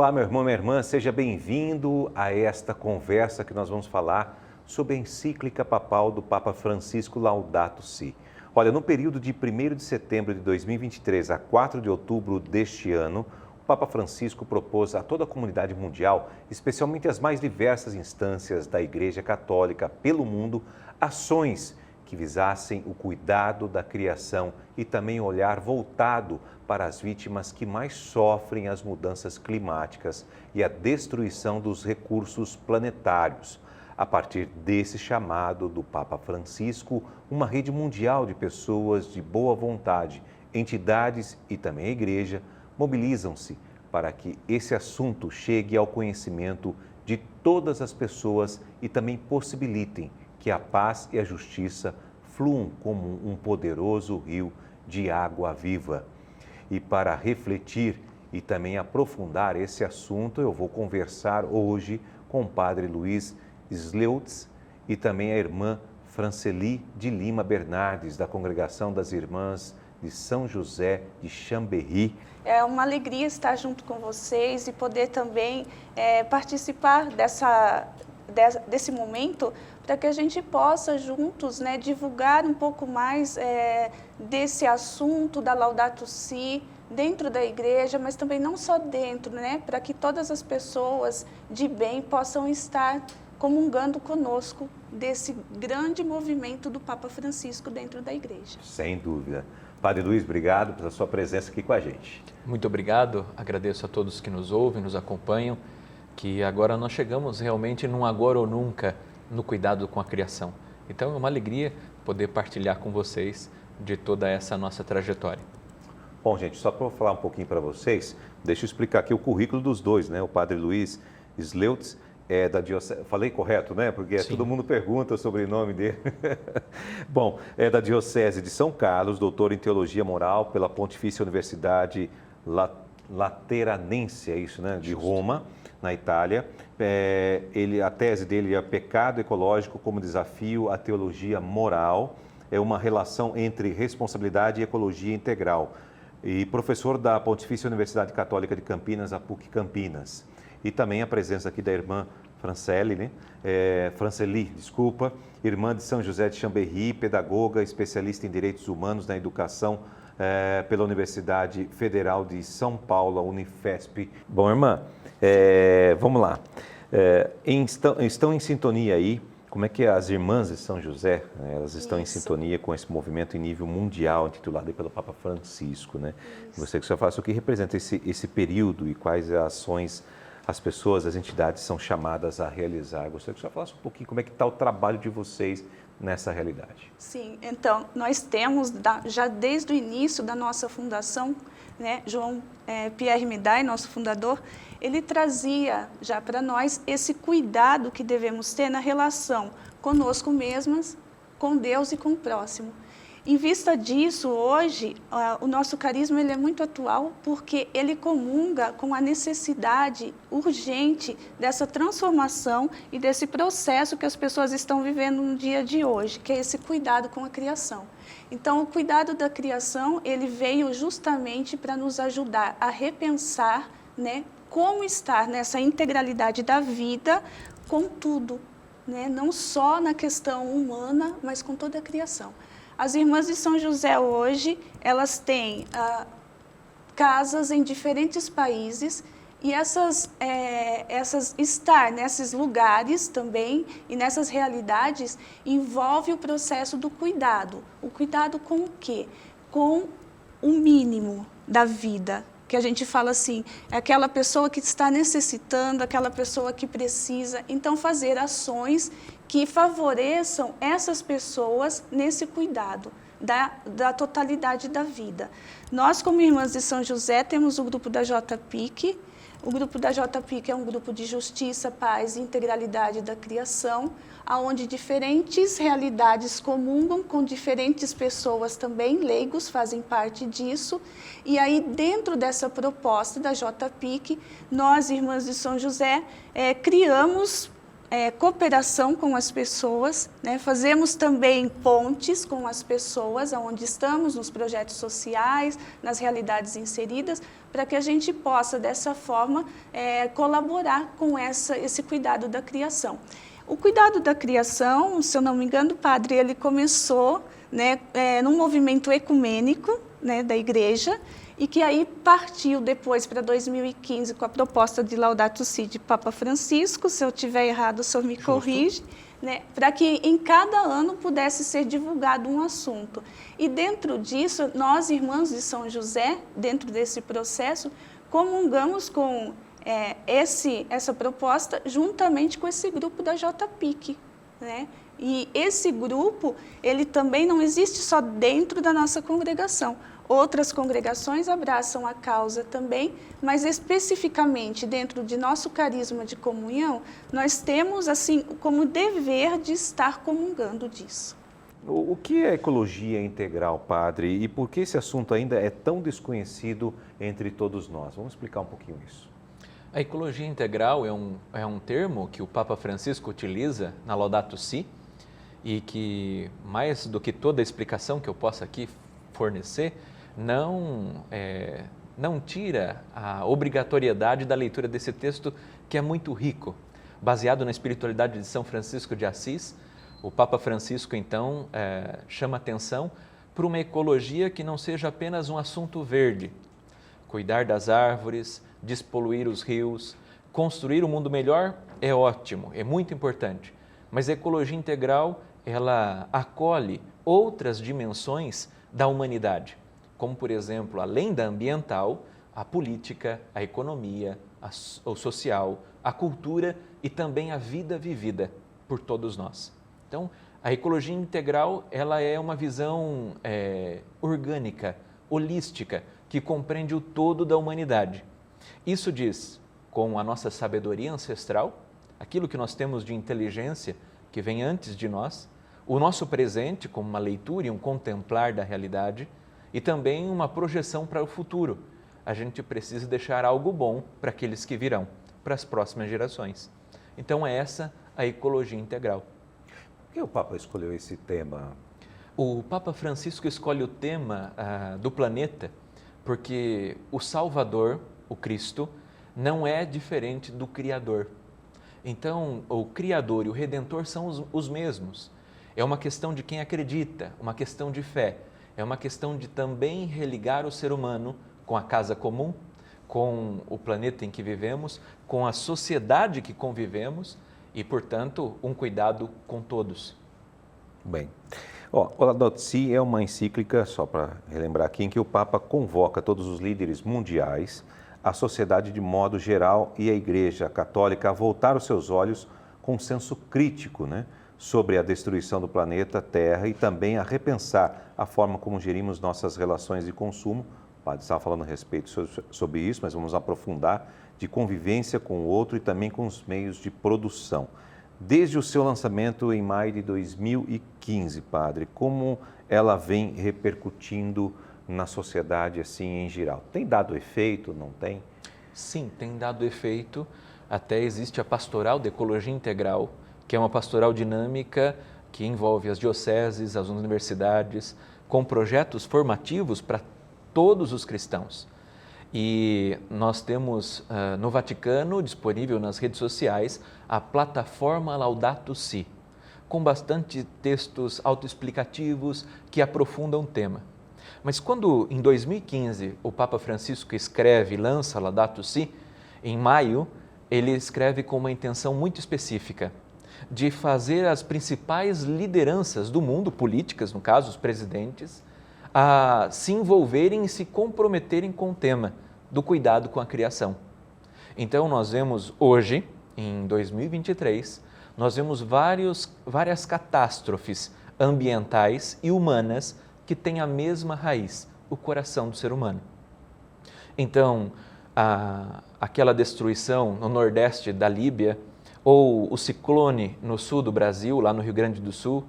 Olá, meu irmão, minha irmã, seja bem-vindo a esta conversa que nós vamos falar sobre a encíclica papal do Papa Francisco Laudato Si. Olha, no período de 1º de setembro de 2023 a 4 de outubro deste ano, o Papa Francisco propôs a toda a comunidade mundial, especialmente as mais diversas instâncias da Igreja Católica pelo mundo, ações que visassem o cuidado da criação e também o olhar voltado para as vítimas que mais sofrem as mudanças climáticas e a destruição dos recursos planetários. A partir desse chamado do Papa Francisco, uma rede mundial de pessoas de boa vontade, entidades e também a Igreja mobilizam-se para que esse assunto chegue ao conhecimento de todas as pessoas e também possibilitem que a paz e a justiça fluam como um poderoso rio de água viva. E para refletir e também aprofundar esse assunto, eu vou conversar hoje com o Padre Luiz Sleutz e também a irmã Franceli de Lima Bernardes, da Congregação das Irmãs de São José de Chambéry. É uma alegria estar junto com vocês e poder também participar desse momento para que a gente possa juntos divulgar um pouco mais desse assunto da Laudato Si dentro da igreja, mas também não só dentro, para que todas as pessoas de bem possam estar comungando conosco desse grande movimento do Papa Francisco dentro da igreja. Sem dúvida. Padre Luiz, obrigado pela sua presença aqui com a gente. Muito obrigado, agradeço a todos que nos ouvem, nos acompanham, que agora nós chegamos realmente num agora ou nunca no cuidado com a criação. Então é uma alegria poder partilhar com vocês de toda essa nossa trajetória. Bom, gente, só para falar um pouquinho para vocês, deixa eu explicar aqui o currículo dos dois, né? O Padre Luiz Sleutz é da Diocese... Falei correto, né? Porque Sim. Todo mundo pergunta o sobrenome dele. Bom, é da Diocese de São Carlos, doutor em Teologia Moral pela Pontifícia Universidade Lateranense, é isso, né? De Roma, na Itália. A tese dele é Pecado Ecológico como Desafio à Teologia Moral. É uma relação entre responsabilidade e ecologia integral. E professor da Pontifícia Universidade Católica de Campinas, a PUC Campinas. E também a presença aqui da irmã Franceli, irmã de São José de Chambéry, pedagoga, especialista em direitos humanos na educação pela Universidade Federal de São Paulo, a Unifesp. Bom, irmã, vamos lá. Estão em sintonia aí? Como é que as irmãs de São José, elas estão em sintonia com esse movimento em nível mundial, intitulado pelo Papa Francisco, né? Você que só fala o que representa esse período e quais ações as pessoas, as entidades são chamadas a realizar. Gostaria que você falasse um pouquinho como é que está o trabalho de vocês nessa realidade. Sim, então, nós temos, já desde o início da nossa fundação, João Pierre Midai, nosso fundador, ele trazia já para nós esse cuidado que devemos ter na relação conosco mesmas, com Deus e com o próximo. Em vista disso, hoje, o nosso carisma ele é muito atual porque ele comunga com a necessidade urgente dessa transformação e desse processo que as pessoas estão vivendo no dia de hoje, que é esse cuidado com a criação. Então, o cuidado da criação, ele veio justamente para nos ajudar a repensar, como estar nessa integralidade da vida com tudo, não só na questão humana, mas com toda a criação. As irmãs de São José hoje, elas têm casas em diferentes países e estar nesses lugares também e nessas realidades envolve o processo do cuidado. O cuidado com o quê? Com o mínimo da vida, que a gente fala assim, é aquela pessoa que está necessitando, aquela pessoa que precisa. Então, fazer ações que favoreçam essas pessoas nesse cuidado da totalidade da vida. Nós, como Irmãs de São José, temos o grupo da JPIC. O grupo da JPIC é um grupo de justiça, paz e integralidade da criação, onde diferentes realidades comungam com diferentes pessoas também, leigos fazem parte disso. E aí, dentro dessa proposta da JPIC, nós, Irmãs de São José, criamos cooperação com as pessoas, né? Fazemos também pontes com as pessoas onde estamos, nos projetos sociais, nas realidades inseridas, para que a gente possa, dessa forma, colaborar com esse cuidado da criação. O cuidado da criação, se eu não me engano, padre, ele começou, né, num movimento ecumênico, né, da igreja, e que aí partiu depois para 2015 com a proposta de Laudato Si de Papa Francisco. Se eu estiver errado, o senhor me corrige, né, para que em cada ano pudesse ser divulgado um assunto. E dentro disso, nós, irmãos de São José, dentro desse processo, comungamos com essa proposta juntamente com esse grupo da JPIC, né? E esse grupo, ele também não existe só dentro da nossa congregação. Outras congregações abraçam a causa também, mas especificamente dentro de nosso carisma de comunhão, nós temos assim como dever de estar comungando disso. O que é ecologia integral, padre? E por que esse assunto ainda é tão desconhecido entre todos nós? Vamos explicar um pouquinho isso. A ecologia integral é um termo que o Papa Francisco utiliza na Laudato Si e que, mais do que toda a explicação que eu possa aqui fornecer, não tira a obrigatoriedade da leitura desse texto, que é muito rico. Baseado na espiritualidade de São Francisco de Assis, o Papa Francisco, então, chama atenção para uma ecologia que não seja apenas um assunto verde. Cuidar das árvores, despoluir os rios, construir um mundo melhor é ótimo, é muito importante. Mas a ecologia integral, ela acolhe outras dimensões da humanidade, como, por exemplo, além da ambiental, a política, a economia, o social, a cultura e também a vida vivida por todos nós. Então, a ecologia integral, ela é uma visão orgânica, holística, que compreende o todo da humanidade. Isso diz, com a nossa sabedoria ancestral, aquilo que nós temos de inteligência que vem antes de nós, o nosso presente como uma leitura e um contemplar da realidade e também uma projeção para o futuro. A gente precisa deixar algo bom para aqueles que virão, para as próximas gerações. Então é essa a ecologia integral. Por que o Papa escolheu esse tema? O Papa Francisco escolhe o tema do planeta porque o Salvador, o Cristo, não é diferente do Criador. Então, o Criador e o Redentor são os mesmos. É uma questão de quem acredita, uma questão de fé. É uma questão de também religar o ser humano com a casa comum, com o planeta em que vivemos, com a sociedade que convivemos e, portanto, um cuidado com todos. Bem, o Laudato Si é uma encíclica, só para relembrar aqui, em que o Papa convoca todos os líderes mundiais, a sociedade de modo geral e a Igreja Católica a voltar os seus olhos com senso crítico, né, sobre a destruição do planeta Terra e também a repensar a forma como gerimos nossas relações de consumo. O padre estava falando a respeito sobre isso, mas vamos aprofundar, de convivência com o outro e também com os meios de produção. Desde o seu lançamento em maio de 2015, padre, como ela vem repercutindo na sociedade assim em geral? Tem dado efeito, não tem? Sim, tem dado efeito. Até existe a Pastoral de Ecologia Integral, que é uma pastoral dinâmica que envolve as dioceses, as universidades, com projetos formativos para todos os cristãos. E nós temos no Vaticano, disponível nas redes sociais, a plataforma Laudato Si, com bastante textos autoexplicativos que aprofundam o tema. Mas quando, em 2015, o Papa Francisco escreve e lança Laudato Si, em maio, ele escreve com uma intenção muito específica, de fazer as principais lideranças do mundo, políticas, no caso, os presidentes, a se envolverem e se comprometerem com o tema do cuidado com a criação. Então, nós vemos hoje, em 2023, nós vemos várias catástrofes ambientais e humanas que têm a mesma raiz, o coração do ser humano. Então, aquela destruição no nordeste da Líbia, ou o ciclone no sul do Brasil, lá no Rio Grande do Sul,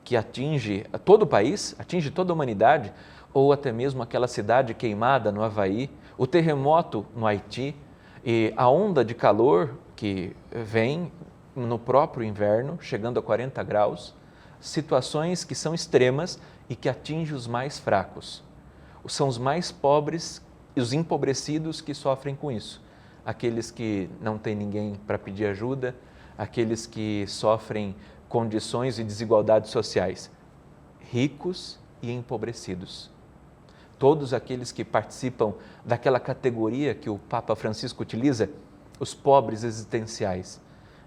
que atinge todo o país, atinge toda a humanidade, ou até mesmo aquela cidade queimada no Havaí, o terremoto no Haiti e a onda de calor que vem no próprio inverno, chegando a 40 graus, situações que são extremas e que atingem os mais fracos. São os mais pobres e os empobrecidos que sofrem com isso. Aqueles que não têm ninguém para pedir ajuda, aqueles que sofrem condições e desigualdades sociais, ricos e empobrecidos. Todos aqueles que participam daquela categoria que o Papa Francisco utiliza, os pobres existenciais.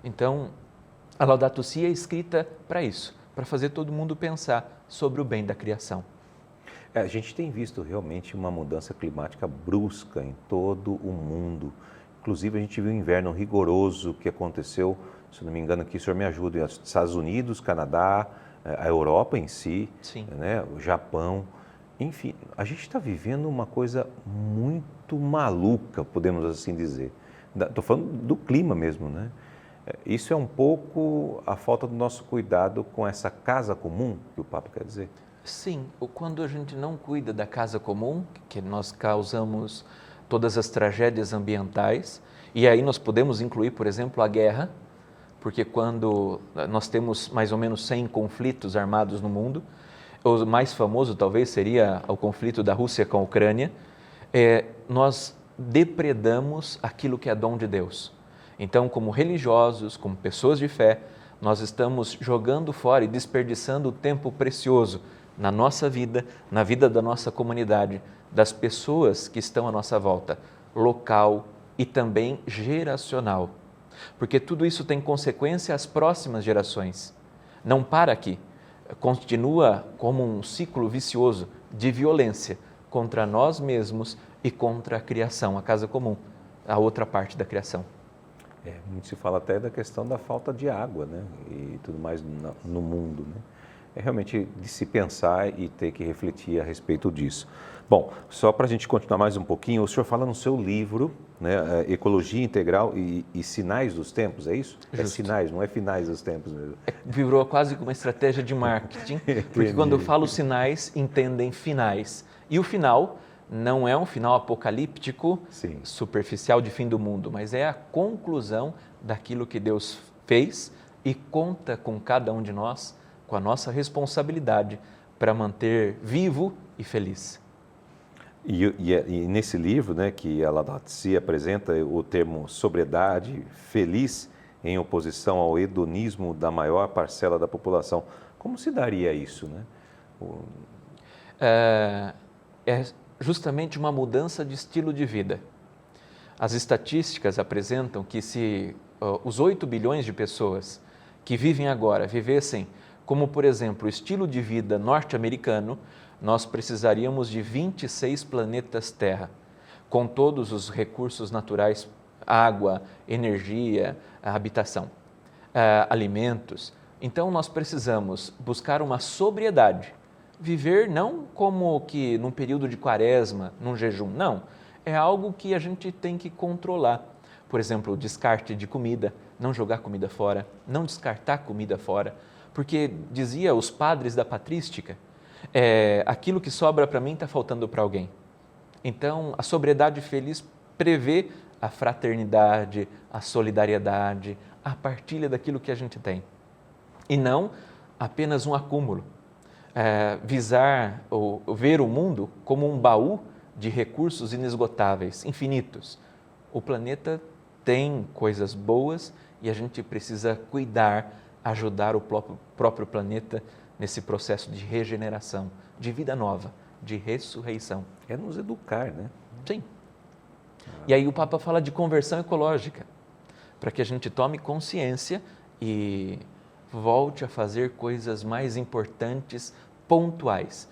Então, a Laudato Si é escrita para isso, para fazer todo mundo pensar sobre o bem da criação. A gente tem visto realmente uma mudança climática brusca em todo o mundo. Inclusive, a gente viu um inverno rigoroso que aconteceu, se não me engano, aqui o senhor me ajuda, nos Estados Unidos, Canadá, a Europa em si, né, o Japão. Enfim, a gente está vivendo uma coisa muito maluca, podemos assim dizer. Estou falando do clima mesmo, né? Isso é um pouco a falta do nosso cuidado com essa casa comum, que o Papa quer dizer? Sim, quando a gente não cuida da casa comum, que nós causamos todas as tragédias ambientais, e aí nós podemos incluir, por exemplo, a guerra, porque quando nós temos mais ou menos 100 conflitos armados no mundo, o mais famoso talvez seria o conflito da Rússia com a Ucrânia, nós depredamos aquilo que é dom de Deus. Então, como religiosos, como pessoas de fé, nós estamos jogando fora e desperdiçando o tempo precioso na nossa vida, na vida da nossa comunidade, das pessoas que estão à nossa volta, local e também geracional. Porque tudo isso tem consequência às próximas gerações. Não para aqui. Continua como um ciclo vicioso de violência contra nós mesmos e contra a criação, a casa comum, a outra parte da criação. Muito se fala até da questão da falta de água, né? E tudo mais no mundo, né? É realmente de se pensar e ter que refletir a respeito disso. Bom, só para a gente continuar mais um pouquinho, o senhor fala no seu livro, né, Ecologia Integral e Sinais dos Tempos, é isso? Justo. É sinais, não é finais dos tempos mesmo. Virou quase como uma estratégia de marketing, porque quando eu falo sinais, entendem finais. E o final não é um final apocalíptico, Sim, superficial de fim do mundo, mas é a conclusão daquilo que Deus fez e conta com cada um de nós, com a nossa responsabilidade para manter vivo e feliz. E nesse livro, né, que a Laudato Si apresenta o termo sobriedade feliz em oposição ao hedonismo da maior parcela da população. Como se daria isso, né? É justamente uma mudança de estilo de vida. As estatísticas apresentam que se os 8 bilhões de pessoas que vivem agora vivessem como, por exemplo, o estilo de vida norte-americano, nós precisaríamos de 26 planetas Terra, com todos os recursos naturais, água, energia, habitação, alimentos. Então, nós precisamos buscar uma sobriedade, viver não como que num período de quaresma, num jejum, não. É algo que a gente tem que controlar. Por exemplo, o descarte de comida, não jogar comida fora, não descartar comida fora, porque dizia os padres da patrística, aquilo que sobra para mim está faltando para alguém. Então, a sobriedade feliz prevê a fraternidade, a solidariedade, a partilha daquilo que a gente tem. E não apenas um acúmulo. Visar ou ver o mundo como um baú de recursos inesgotáveis, infinitos. O planeta tem coisas boas e a gente precisa cuidar, ajudar o próprio planeta nesse processo de regeneração, de vida nova, de ressurreição. É nos educar, né? Sim. E aí o Papa fala de conversão ecológica, para que a gente tome consciência e volte a fazer coisas mais importantes, pontuais.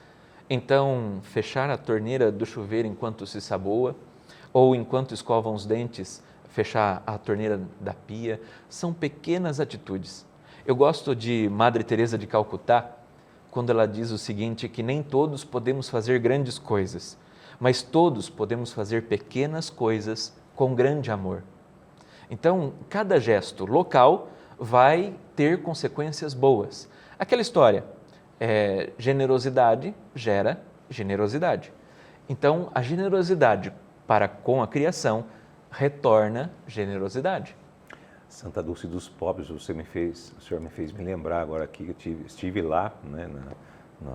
Então, fechar a torneira do chuveiro enquanto se saboa, ou enquanto escovam os dentes, fechar a torneira da pia, são pequenas atitudes. Eu gosto de Madre Teresa de Calcutá, quando ela diz o seguinte, que nem todos podemos fazer grandes coisas, mas todos podemos fazer pequenas coisas com grande amor. Então, cada gesto local vai ter consequências boas. Aquela história, generosidade gera generosidade. Então, a generosidade para com a criação retorna generosidade. Santa Dulce dos Pobres, o senhor me fez me lembrar agora aqui, estive lá, né,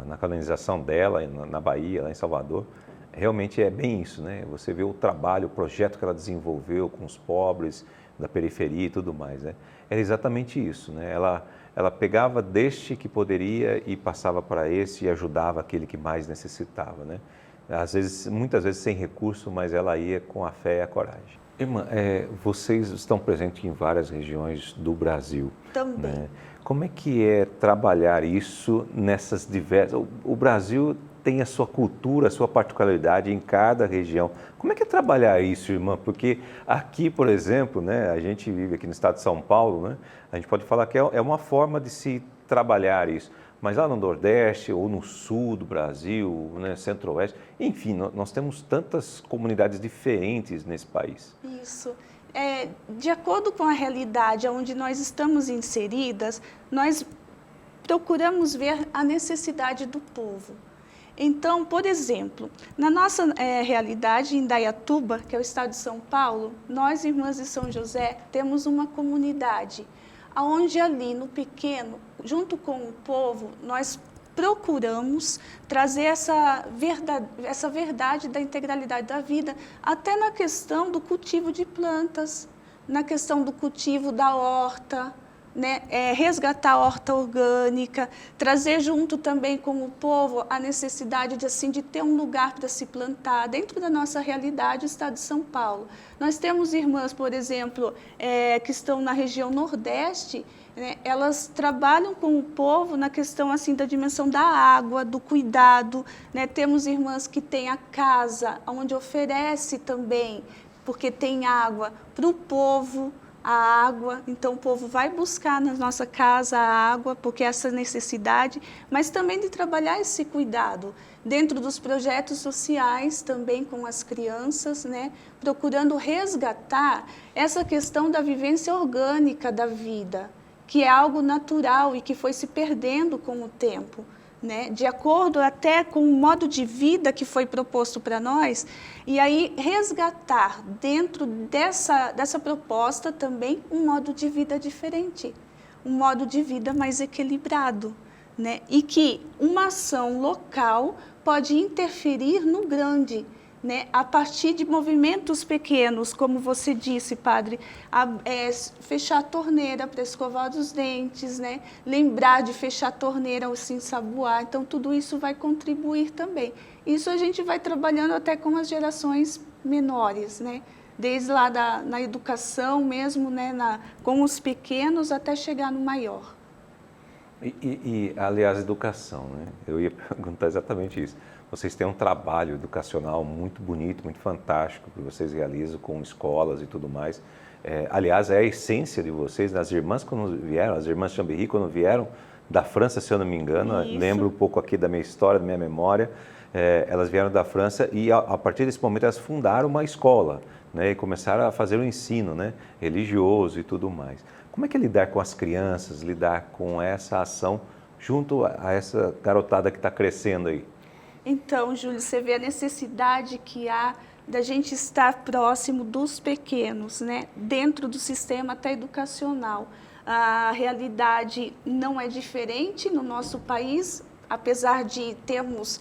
na canonização dela, na Bahia, lá em Salvador. Realmente é bem isso, né? Você vê o trabalho, o projeto que ela desenvolveu com os pobres da periferia e tudo mais, né? Era exatamente isso, né? Ela pegava deste que poderia e passava para esse e ajudava aquele que mais necessitava, né? Às vezes, muitas vezes sem recurso, mas ela ia com a fé e a coragem. Irmã, vocês estão presentes em várias regiões do Brasil. Também. Né? Como é que é trabalhar isso nessas diversas... O Brasil tem a sua cultura, a sua particularidade em cada região. Como é que é trabalhar isso, irmã? Porque aqui, por exemplo, né, a gente vive aqui no estado de São Paulo, né, a gente pode falar que é uma forma de se trabalhar isso. Mas lá no Nordeste ou no Sul do Brasil, né, Centro-Oeste, enfim, nós temos tantas comunidades diferentes nesse país. Isso. De acordo com a realidade onde nós estamos inseridas, nós procuramos ver a necessidade do povo. Então, por exemplo, na nossa realidade em Indaiatuba, que é o estado de São Paulo, nós, Irmãs de São José, temos uma comunidade, onde ali no pequeno, junto com o povo, nós procuramos trazer essa verdade da integralidade da vida, até na questão do cultivo de plantas, na questão do cultivo da horta, né? Resgatar a horta orgânica, trazer junto também com o povo a necessidade de ter um lugar para se plantar, dentro da nossa realidade, o estado de São Paulo. Nós temos irmãs, por exemplo, que estão na região Nordeste, né? Elas trabalham com o povo na questão assim, da dimensão da água, do cuidado, né? Temos irmãs que têm a casa, onde oferece também, porque tem água para o povo, a água, então o povo vai buscar na nossa casa a água, porque essa necessidade, mas também de trabalhar esse cuidado dentro dos projetos sociais, também com as crianças, né? Procurando resgatar essa questão da vivência orgânica da vida, que é algo natural e que foi se perdendo com o tempo. Né, de acordo até com o modo de vida que foi proposto para nós, e aí resgatar dentro dessa proposta também um modo de vida diferente, um modo de vida mais equilibrado, né, e que uma ação local pode interferir no grande, né, a partir de movimentos pequenos, como você disse, padre, fechar a torneira para escovar os dentes, né, lembrar de fechar a torneira ao se ensaboar, então tudo isso vai contribuir também. Isso a gente vai trabalhando até com as gerações menores, né, desde lá na educação mesmo, né, com os pequenos até chegar no maior. Aliás, educação, né? Eu ia perguntar exatamente isso. Vocês têm um trabalho educacional muito bonito, muito fantástico, que vocês realizam com escolas e tudo mais. Aliás, é a essência de vocês. As irmãs, quando vieram, as irmãs Chambéry, quando vieram da França, se eu não me engano, lembro um pouco aqui da minha história, da minha memória, elas vieram da França e, a partir desse momento, elas fundaram uma escola, né, e começaram a fazer o ensino, né, religioso e tudo mais. Como é que é lidar com as crianças, lidar com essa ação junto a essa garotada que está crescendo aí? Então, Júlio, você vê a necessidade que há da gente estar próximo dos pequenos, né? Dentro do sistema até educacional. A realidade não é diferente no nosso país, apesar de termos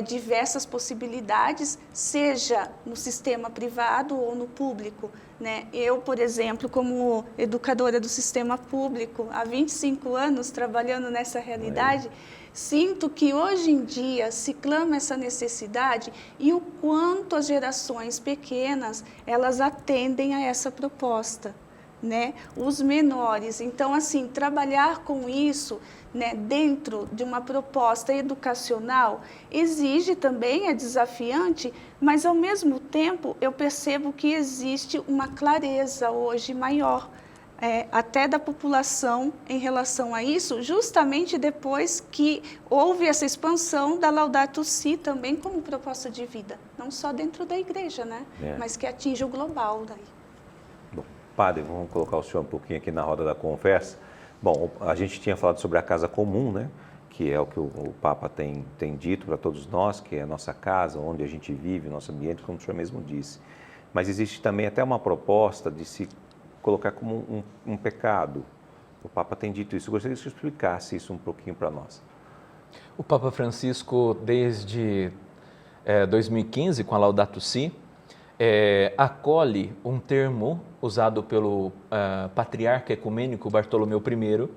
diversas possibilidades, seja no sistema privado ou no público, né? Eu, por exemplo, como educadora do sistema público, há 25 anos trabalhando nessa realidade, sinto que hoje em dia se clama essa necessidade e o quanto as gerações pequenas, elas atendem a essa proposta, né? Os menores. Então, assim, trabalhar com isso, né, dentro de uma proposta educacional exige também, é desafiante, mas ao mesmo tempo eu percebo que existe uma clareza hoje maior, até da população em relação a isso, justamente depois que houve essa expansão da Laudato Si também como proposta de vida, não só dentro da igreja, né, mas que atinge o global daí. Bom, padre, vamos colocar o senhor um pouquinho aqui na roda da conversa. Bom, a gente tinha falado sobre a casa comum, né, que é o que o Papa tem dito para todos nós, que é a nossa casa, onde a gente vive, nosso ambiente, como o senhor mesmo disse. Mas existe também até uma proposta de se colocar como um pecado. O Papa tem dito isso. Eu gostaria que você explicasse isso um pouquinho para nós. O Papa Francisco, desde 2015, com a Laudato Si, acolhe um termo usado pelo patriarca ecumênico Bartolomeu I,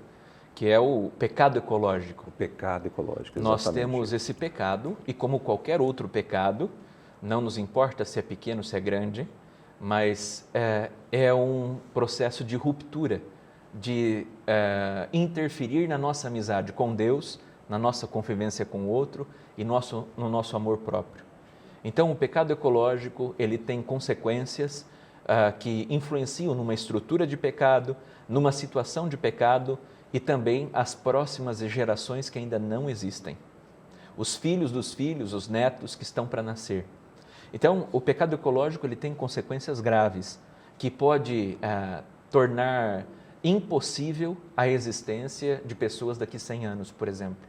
que é o pecado ecológico. O pecado ecológico, exatamente. Nós temos esse pecado e, como qualquer outro pecado, não nos importa se é pequeno, se é grande, mas é um processo de ruptura, de interferir na nossa amizade com Deus, na nossa convivência com o outro e no nosso amor próprio. Então, o pecado ecológico, ele tem consequências que influenciam numa estrutura de pecado, numa situação de pecado e também as próximas gerações que ainda não existem. Os filhos dos filhos, os netos que estão para nascer. Então, o pecado ecológico, ele tem consequências graves, que pode tornar impossível a existência de pessoas daqui a 100 anos, por exemplo.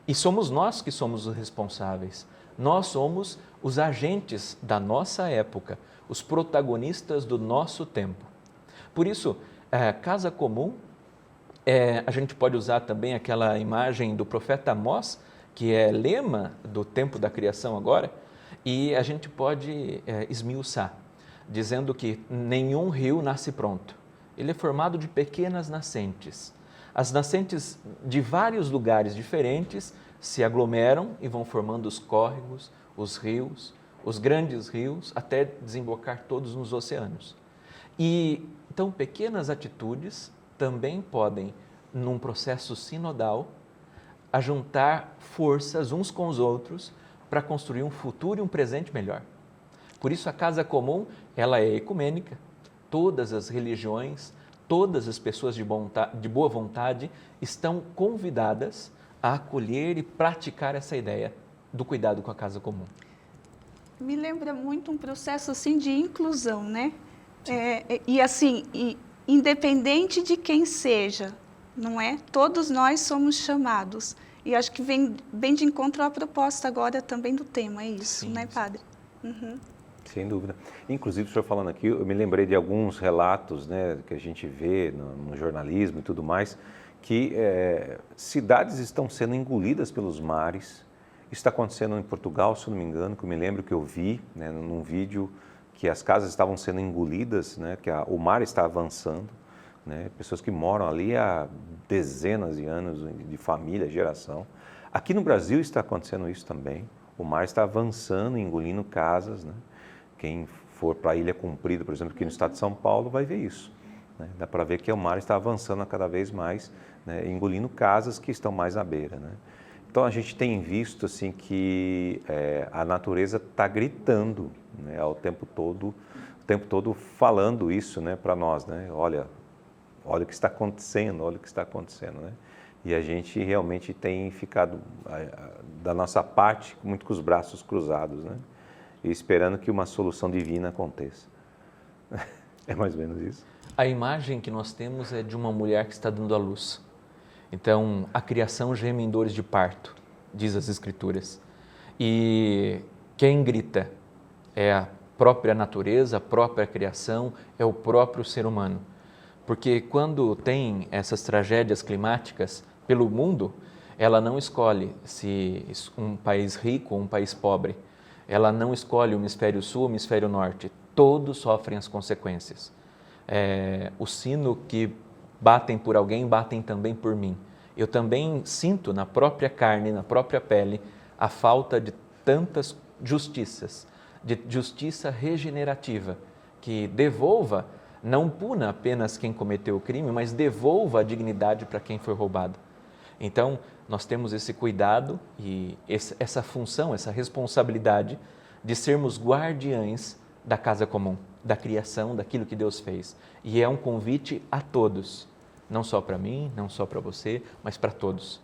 E somos nós que somos os responsáveis. Nós somos os agentes da nossa época, os protagonistas do nosso tempo. Por isso, casa comum, a gente pode usar também aquela imagem do profeta Amós, que é lema do tempo da criação agora, e a gente pode esmiuçar, dizendo que nenhum rio nasce pronto. Ele é formado de pequenas nascentes. As nascentes de vários lugares diferentes se aglomeram e vão formando os córregos, os rios, os grandes rios, até desembocar todos nos oceanos. E então pequenas atitudes também podem, num processo sinodal, ajuntar forças uns com os outros para construir um futuro e um presente melhor. Por isso a casa comum, ela é ecumênica. Todas as religiões, todas as pessoas de boa vontade estão convidadas a acolher e praticar essa ideia do cuidado com a casa comum. Me lembra muito um processo assim de inclusão, né? E assim, independente de quem seja, não é? Todos nós somos chamados. E acho que vem bem de encontro à proposta agora também do tema, é isso, Sim, né, padre? Uhum. Sem dúvida. Inclusive, o senhor falando aqui, eu me lembrei de alguns relatos, né, que a gente vê no jornalismo e tudo mais, que cidades estão sendo engolidas pelos mares. Isso está acontecendo em Portugal, se eu não me engano, que eu me lembro que eu vi, né, num vídeo, que as casas estavam sendo engolidas, né, que o mar está avançando, né, pessoas que moram ali há dezenas de anos de família, geração. Aqui no Brasil está acontecendo isso também. O mar está avançando, engolindo casas, né? Quem for para a Ilha Comprida, por exemplo, aqui no estado de São Paulo, vai ver isso, né? Dá para ver que o mar está avançando cada vez mais, né, engolindo casas que estão mais à beira, né? Então, a gente tem visto assim, que a natureza está gritando, né, o tempo todo falando isso, né, para nós, né? Olha o que está acontecendo, olha o que está acontecendo, né? E a gente realmente tem ficado, da nossa parte, muito com os braços cruzados, né? E esperando que uma solução divina aconteça. É mais ou menos isso. A imagem que nós temos é de uma mulher que está dando à luz. Então, a criação geme em dores de parto, diz as Escrituras. E quem grita é a própria natureza, a própria criação, é o próprio ser humano. Porque quando tem essas tragédias climáticas pelo mundo, ela não escolhe se um país rico ou um país pobre. Ela não escolhe o hemisfério sul ou o hemisfério norte. Todos sofrem as consequências. O sino que batem por alguém, batem também por mim. Eu também sinto na própria carne, na própria pele, a falta de tantas justiças, de justiça regenerativa, que devolva, não puna apenas quem cometeu o crime, mas devolva a dignidade para quem foi roubado. Então, nós temos esse cuidado e essa função, essa responsabilidade de sermos guardiães da casa comum, da criação, daquilo que Deus fez. E é um convite a todos, não só para mim, não só para você, mas para todos.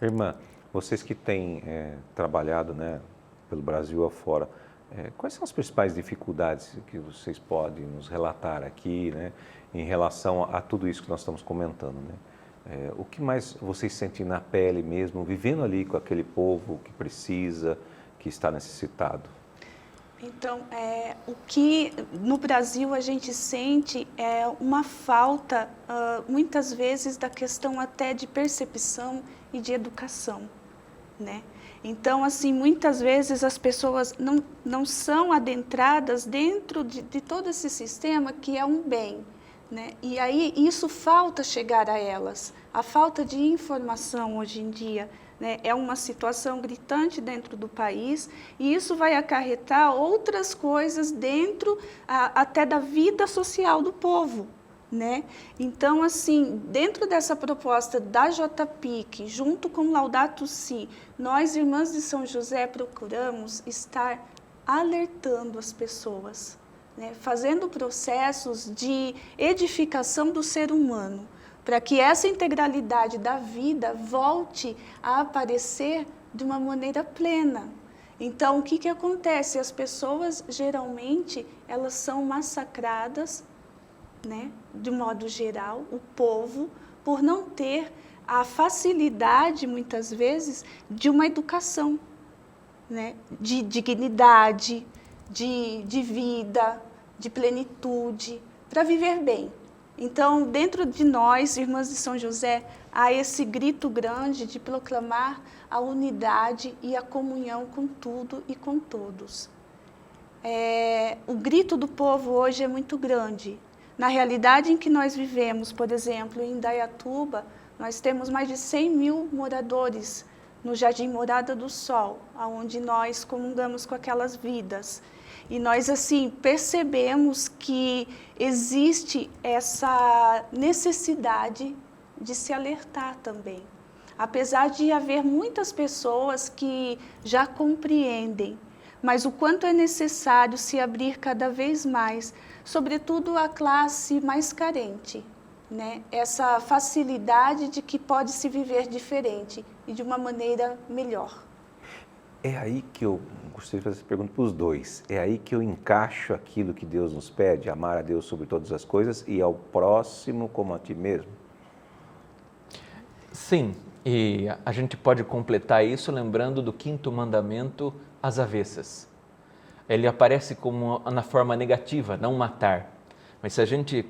Irmã, vocês que têm trabalhado, né, pelo Brasil afora, quais são as principais dificuldades que vocês podem nos relatar aqui, né, em relação a tudo isso que nós estamos comentando, né? O que mais vocês sentem na pele mesmo, vivendo ali com aquele povo que precisa, que está necessitado? Então, o que no Brasil a gente sente é uma falta, muitas vezes, da questão até de percepção e de educação, né? Então, assim, muitas vezes as pessoas não são adentradas dentro de todo esse sistema que é um bem, né? E aí isso falta chegar a elas. A falta de informação hoje em dia, né, é uma situação gritante dentro do país, e isso vai acarretar outras coisas dentro até da vida social do povo, né? Então, assim, dentro dessa proposta da JPIC, junto com Laudato Si, nós, Irmãs de São José, procuramos estar alertando as pessoas, né, fazendo processos de edificação do ser humano, para que essa integralidade da vida volte a aparecer de uma maneira plena. Então, o que acontece? As pessoas, geralmente, elas são massacradas, né, de modo geral, o povo, por não ter a facilidade, muitas vezes, de uma educação, né, de dignidade, de vida, de plenitude, para viver bem. Então, dentro de nós, Irmãs de São José, há esse grito grande de proclamar a unidade e a comunhão com tudo e com todos. O grito do povo hoje é muito grande. Na realidade em que nós vivemos, por exemplo, em Indaiatuba, nós temos mais de 100 mil moradores no Jardim Morada do Sol, onde nós comungamos com aquelas vidas. E nós, assim, percebemos que existe essa necessidade de se alertar também. Apesar de haver muitas pessoas que já compreendem, mas o quanto é necessário se abrir cada vez mais, sobretudo a classe mais carente, né? Essa facilidade de que pode se viver diferente e de uma maneira melhor. É aí que eu gostaria de fazer essa pergunta para os dois. É aí que eu encaixo aquilo que Deus nos pede, amar a Deus sobre todas as coisas e ao próximo como a ti mesmo? Sim, e a gente pode completar isso lembrando do 5º mandamento às avessas. Ele aparece como na forma negativa, não matar. Mas se a gente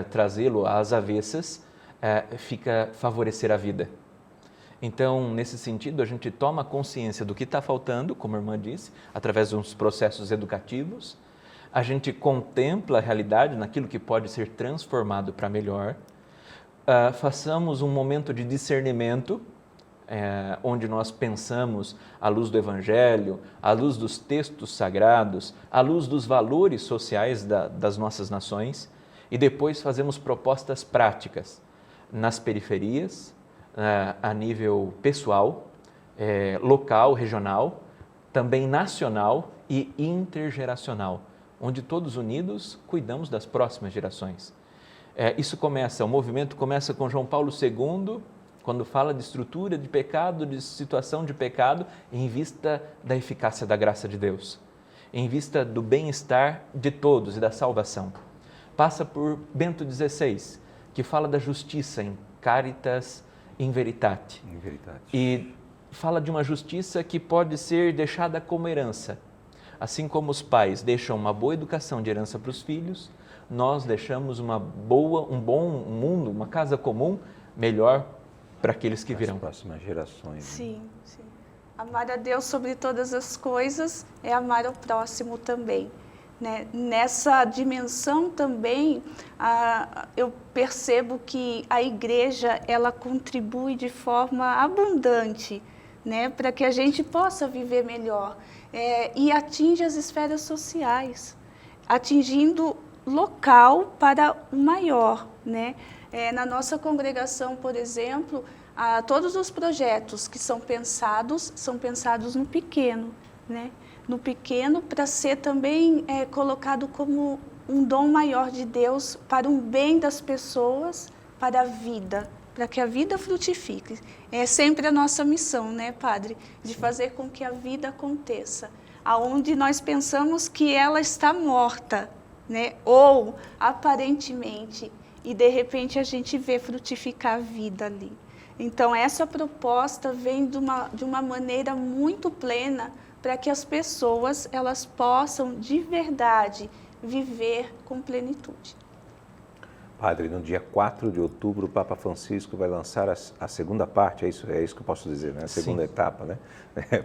trazê-lo às avessas, fica favorecer a vida. Então, nesse sentido, a gente toma consciência do que está faltando, como a irmã disse, através de uns processos educativos. A gente contempla a realidade naquilo que pode ser transformado para melhor. Façamos um momento de discernimento, onde nós pensamos à luz do Evangelho, à luz dos textos sagrados, à luz dos valores sociais das nossas nações, e depois fazemos propostas práticas nas periferias, a nível pessoal, local, regional, também nacional e intergeracional, onde todos unidos cuidamos das próximas gerações. O movimento começa com João Paulo II, quando fala de estrutura de pecado, de situação de pecado, em vista da eficácia da graça de Deus, em vista do bem-estar de todos e da salvação. Passa por Bento XVI, que fala da justiça em Caritas in Veritate. E fala de uma justiça que pode ser deixada como herança. Assim como os pais deixam uma boa educação de herança para os filhos, nós deixamos um bom mundo, uma casa comum melhor para aqueles que virão. As próximas gerações. Sim, sim. Amar a Deus sobre todas as coisas é amar ao próximo também. Né? Nessa dimensão também, eu percebo que a igreja ela contribui de forma abundante, né? Para que a gente possa viver melhor, e atinge as esferas sociais, atingindo local para o maior. Né? Na nossa congregação, por exemplo, todos os projetos que são pensados no pequeno, né? No pequeno, para ser também colocado como um dom maior de Deus para um bem das pessoas, para a vida, para que a vida frutifique. É sempre a nossa missão, né, Padre? De fazer com que a vida aconteça, aonde nós pensamos que ela está morta, né? Ou aparentemente, e de repente a gente vê frutificar a vida ali. Então essa proposta vem de uma maneira muito plena, para que as pessoas elas possam de verdade viver com plenitude. Padre, no dia 4 de outubro, o Papa Francisco vai lançar a segunda parte, é isso que eu posso dizer, né? A segunda Sim. etapa, né?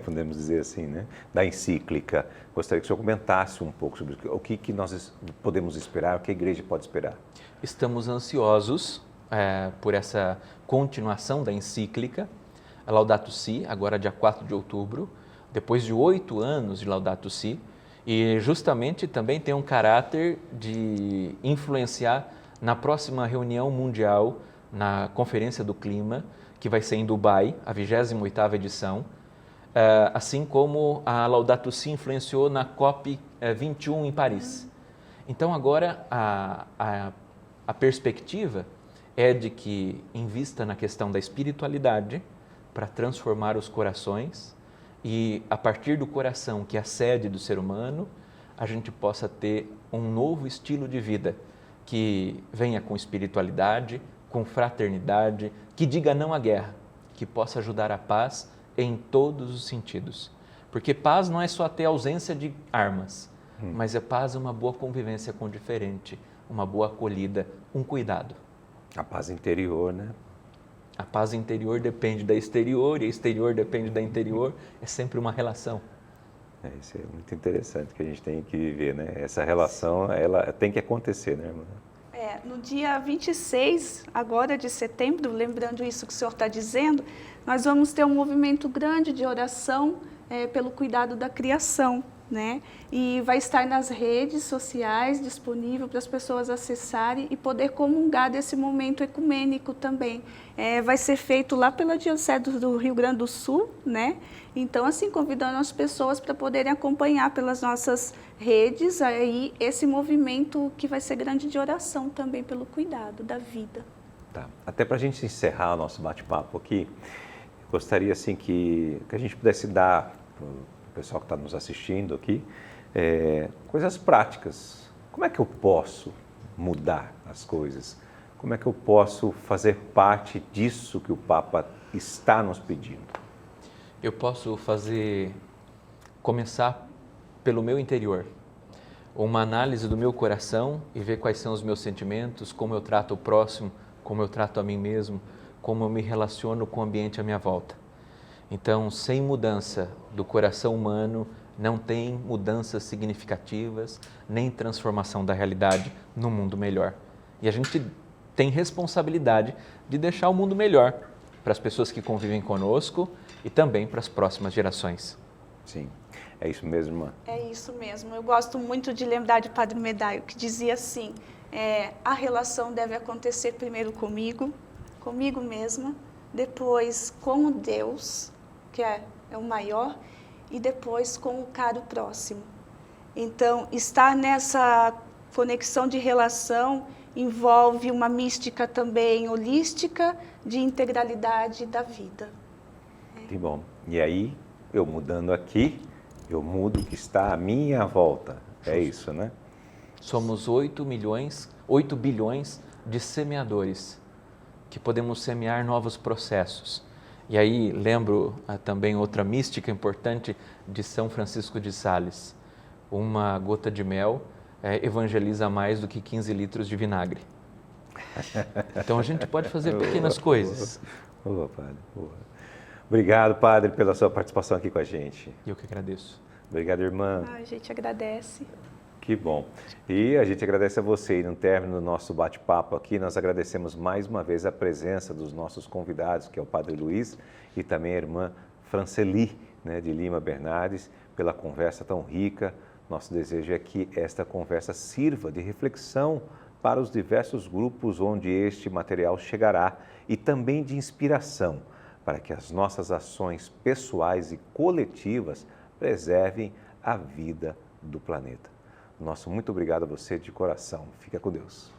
Podemos dizer assim, né? Da encíclica. Gostaria que o senhor comentasse um pouco sobre o que nós podemos esperar, o que a igreja pode esperar. Estamos ansiosos por essa continuação da encíclica, a Laudato Si, agora dia 4 de outubro, depois de 8 anos de Laudato Si, e justamente também tem um caráter de influenciar na próxima reunião mundial, na Conferência do Clima, que vai ser em Dubai, a 28ª edição, assim como a Laudato Si influenciou na COP21 em Paris. Então agora a perspectiva é de que invista na questão da espiritualidade para transformar os corações e a partir do coração, que é a sede do ser humano, a gente possa ter um novo estilo de vida que venha com espiritualidade, com fraternidade, que diga não à guerra, que possa ajudar a paz em todos os sentidos. Porque paz não é só ter ausência de armas, mas é paz uma boa convivência com o diferente, uma boa acolhida, um cuidado. A paz interior, né? A paz interior depende da exterior e a exterior depende da interior, é sempre uma relação. Isso é muito interessante que a gente tem que viver, né? Essa relação, ela tem que acontecer, né, irmã? No dia 26, agora de setembro, lembrando isso que o senhor está dizendo, nós vamos ter um movimento grande de oração pelo cuidado da criação, né? E vai estar nas redes sociais disponível para as pessoas acessarem e poder comungar desse momento ecumênico também. Vai ser feito lá pela Diocese do Rio Grande do Sul, né? Então, assim, convidando as pessoas para poderem acompanhar pelas nossas redes aí esse movimento que vai ser grande de oração também pelo cuidado da vida. Tá. Até para a gente encerrar o nosso bate-papo aqui, gostaria assim que a gente pudesse dar para o pessoal que está nos assistindo aqui coisas práticas. Como é que eu posso mudar as coisas? Como é que eu posso fazer parte disso que o Papa está nos pedindo? Eu posso começar pelo meu interior, uma análise do meu coração e ver quais são os meus sentimentos, como eu trato o próximo, como eu trato a mim mesmo, como eu me relaciono com o ambiente à minha volta. Então, sem mudança do coração humano, não tem mudanças significativas, nem transformação da realidade no mundo melhor. E a gente tem responsabilidade de deixar o mundo melhor para as pessoas que convivem conosco e também para as próximas gerações. Sim, é isso mesmo, irmã? É isso mesmo. Eu gosto muito de lembrar de Padre Medaio, que dizia assim, a relação deve acontecer primeiro comigo mesma, depois com Deus, que é o maior, e depois com o caro próximo. Então, estar nessa conexão de relação envolve uma mística também holística de integralidade da vida. Que bom. E aí, eu mudando aqui, eu mudo o que está à minha volta. É isso, né? Somos 8 bilhões de semeadores que podemos semear novos processos. E aí lembro também outra mística importante de São Francisco de Sales. Uma gota de mel evangeliza mais do que 15 litros de vinagre. Então a gente pode fazer pequenas coisas. Boa, Padre. Boa. Obrigado, Padre, pela sua participação aqui com a gente. Eu que agradeço. Obrigado, irmã. A gente agradece. Que bom. E a gente agradece a você. E no término do nosso bate-papo aqui, nós agradecemos mais uma vez a presença dos nossos convidados, que é o Padre Luiz e também a irmã Franceli, né, de Lima Bernardes, pela conversa tão rica. Nosso desejo é que esta conversa sirva de reflexão para os diversos grupos onde este material chegará e também de inspiração para que as nossas ações pessoais e coletivas preservem a vida do planeta. Nosso muito obrigado a você de coração. Fica com Deus.